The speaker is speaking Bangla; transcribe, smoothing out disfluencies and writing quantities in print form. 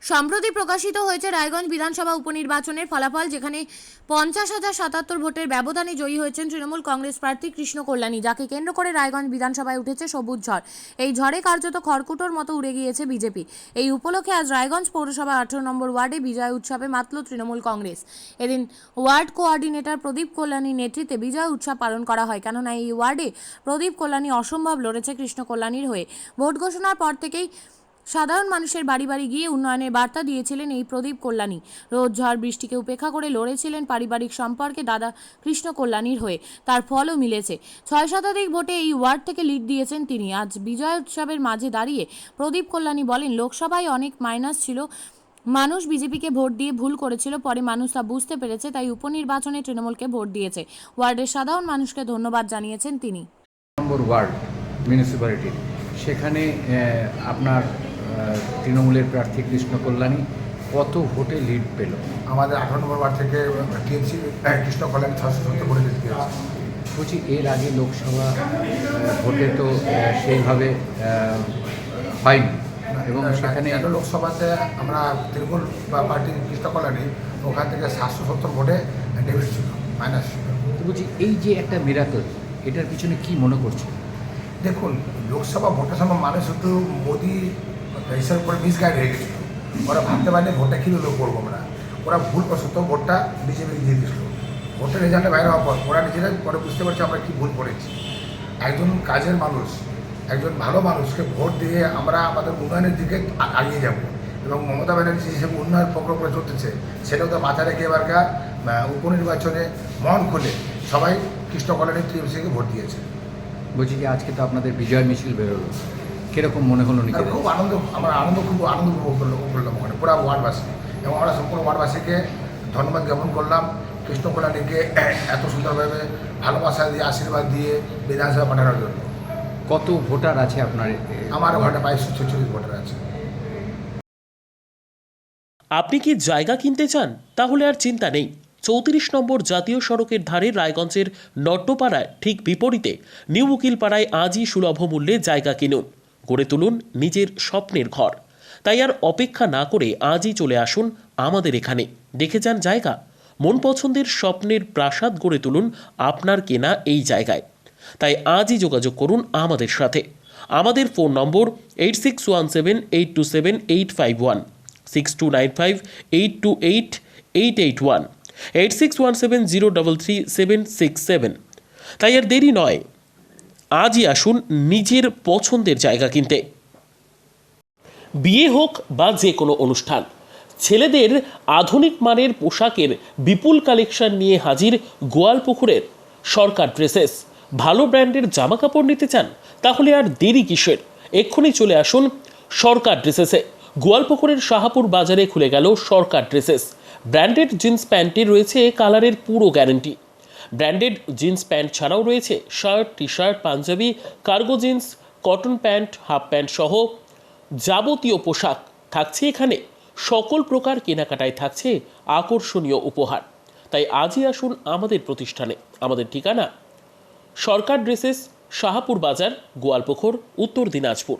সম্প্রতি প্রকাশিত হয়েছে রায়গঞ্জ বিধানসভা উপনির্বাচনের ফলাফল, যেখানে 50,077 ভোটের ব্যবধানে জয়ী হয়েছেন তৃণমূল কংগ্রেস প্রার্থী কৃষ্ণ কল্যাণী, যাকে কেন্দ্র করে রায়গঞ্জ বিধানসভায় উঠেছে সবুজ ঝড়। এই ঝড়ে কার্যত খড়কুটোর মতো উড়ে গিয়েছে বিজেপি। এই উপলক্ষে আজ রায়গঞ্জ পৌরসভা 18 নম্বর ওয়ার্ডে বিজয় উৎসবে মাতল তৃণমূল কংগ্রেস। এদিন ওয়ার্ড কোঅর্ডিনেটর প্রদীপ কল্যাণীর নেতৃত্বে বিজয় উৎসব পালন করা হয়, কেননা এই ওয়ার্ডে প্রদীপ কল্যাণী অসম্ভব লড়েছে কৃষ্ণ কল্যাণীর হয়ে। ভোট ঘোষণার পর থেকেই সাধারণ মানুষের বাড়ি বাড়ি গিয়ে উন্নয়নের বার্তা দিয়েছিলেন এই প্রদীপ কল্যাণী। রোদ ঝড় বৃষ্টিকে উপেক্ষা করে লড়েছিলেন পারিবারিক সম্পর্কে দাদা কৃষ্ণ কল্যাণীর হয়ে। তার ফলও মিলেছে। 6 শতাধিক ভোটে এই ওয়ার্ড থেকে লিড দিয়েছেন তিনি। আজ বিজয় উৎসবের মাঝে দাঁড়িয়ে প্রদীপ কল্যাণী বলেন, লোকসভায় অনেক মাইনাস ছিল, মানুষ বিজেপিকে ভোট দিয়ে ভুল করেছিল, পরে মানুষ তা বুঝতে পেরেছে, তাই উপনির্বাচনে তৃণমূলকে ভোট দিয়েছে। ওয়ার্ডের সাধারণ মানুষকে ধন্যবাদ জানিয়েছেন তিনি। নম্বর ওয়ার্ড মিউনিসিপ্যালিটি, সেখানে আপনার তৃণমূলের প্রার্থী কৃষ্ণ কল্যাণী কত ভোটে লিড পেল? আমাদের 18 নম্বর ওয়ার্ড থেকে টিএমসি কৃষ্ণ কল্যাণী 670 ভোটে জিতে গেছে। বলছি, এর আগে লোকসভা ভোটে তো সেইভাবে হয়নি, এবং সেখানে লোকসভাতে আমরা তৃণমূল পার্টির কৃষ্ণ কল্যাণী ওখান থেকে 770 ভোটে ডেবিট ছিল, মাইনাস ছিল। তো বলছি, এই যে একটা মিরাকল, এটার পিছনে কি মনে করছে? দেখুন, লোকসভা ভোটের সময় মানুষ একটু মোদি হিসাব করে মিসগাইড হয়ে গেছিল। ওরা ভাবতে পারেনি ভোটটা কীভাবে করবো আমরা। ওরা ভুলবশত ভোটটা বিজেপিকে দিয়ে দিয়েছিল। ভোটের রেজাল্টে বাইরে হওয়ার পর ওরা নিজেরা পরে বুঝতে পারছে আমরা কী ভুল করেছি। একজন কাজের মানুষ, একজন ভালো মানুষকে ভোট দিয়ে আমরা আমাদের উন্নয়নের দিকে এগিয়ে যাব, এবং মমতা ব্যানার্জি হিসেবে উন্নয়ন প্রকল্পে চলতেছে, সেটাও তো মাথায় রেখে এবারকার উপনির্বাচনে মন খুলে সবাই কৃষ্ণ কল্যাণী টিএমসিকে ভোট দিয়েছে। বলছি যে আজকে তো আপনাদের বিজয় মিছিল বেরোলো, কীরকম মনে হলো? খুব আনন্দ, আমরা খুব আনন্দ উপভোগ করলাম ওখানে পুরো ওয়ার্ডবাসী, এবং আমরা সম্পূর্ণ ওয়ার্ডবাসীকে ধন্যবাদ জ্ঞাপন করলাম। কৃষ্ণ কল্যাণীকে এত সুন্দরভাবে ভালোবাসা দিয়ে আশীর্বাদ দিয়ে বিধানসভা পাঠানোর জন্য। কত ভোটার আছে আপনার? আমার ঘরে 2246 ভোটার আছে। আপনি কি জায়গা কিনতে চান? তাহলে আর চিন্তা নেই। 34 নম্বর জাতীয় সড়কের ধারে রায়গঞ্জের নট্টপাড়ায় ঠিক বিপরীতে নিউ উকিলপাড়ায় আজই সুলভ মূল্যে জায়গা কিনুন, গড়ে তুলুন নিজের স্বপ্নের ঘর। তাই আর অপেক্ষা না করে আজই চলে আসুন আমাদের এখানে, দেখে যান জায়গা। মন পছন্দের স্বপ্নের প্রাসাদ গড়ে তুলুন আপনার কেনা এই জায়গায়। তাই আজই যোগাযোগ করুন আমাদের সাথে। আমাদের ফোন নম্বর 8617827851, 6295828881, 8617033767। তাই আর দেরি নয়, আজই আসুন নিজের পছন্দের জায়গা কিনতে। বিয়ে হোক বা যে কোনো অনুষ্ঠান, ছেলেদের আধুনিক মানের পোশাকের বিপুল কালেকশন নিয়ে হাজির গোয়ালপুকুরের সরকার ড্রেসেস। ভালো ব্র্যান্ডের জামা কাপড় নিতে চান? তাহলে আর দেরি কিসের? এক্ষুনি চলে আসুন সরকার ড্রেসেসে। গোয়ালপুকুরের শাহাপুর বাজারে খুলে গেল সরকার ড্রেসেস। ব্র্যান্ডেড জিন্স প্যান্টের রয়েছে কালারের পুরো গ্যারেন্টি। ব্র্যান্ডেড জিন্স প্যান্ট ছাড়াও রয়েছে shirt, T shirt, Punjabi, cargo jeans, cotton pant, half pant সহ যাবতীয় পোশাক থাকছে এখানে। সকল প্রকার কেনাকাটায় থাকছে আকর্ষণীয় উপহার। তাই আজই আসুন আমাদের প্রতিষ্ঠানে। আমাদের ঠিকানা সরকার ড্রেসেস, শাহাপুর বাজার, গোয়ালপুকুর, উত্তর দিনাজপুর।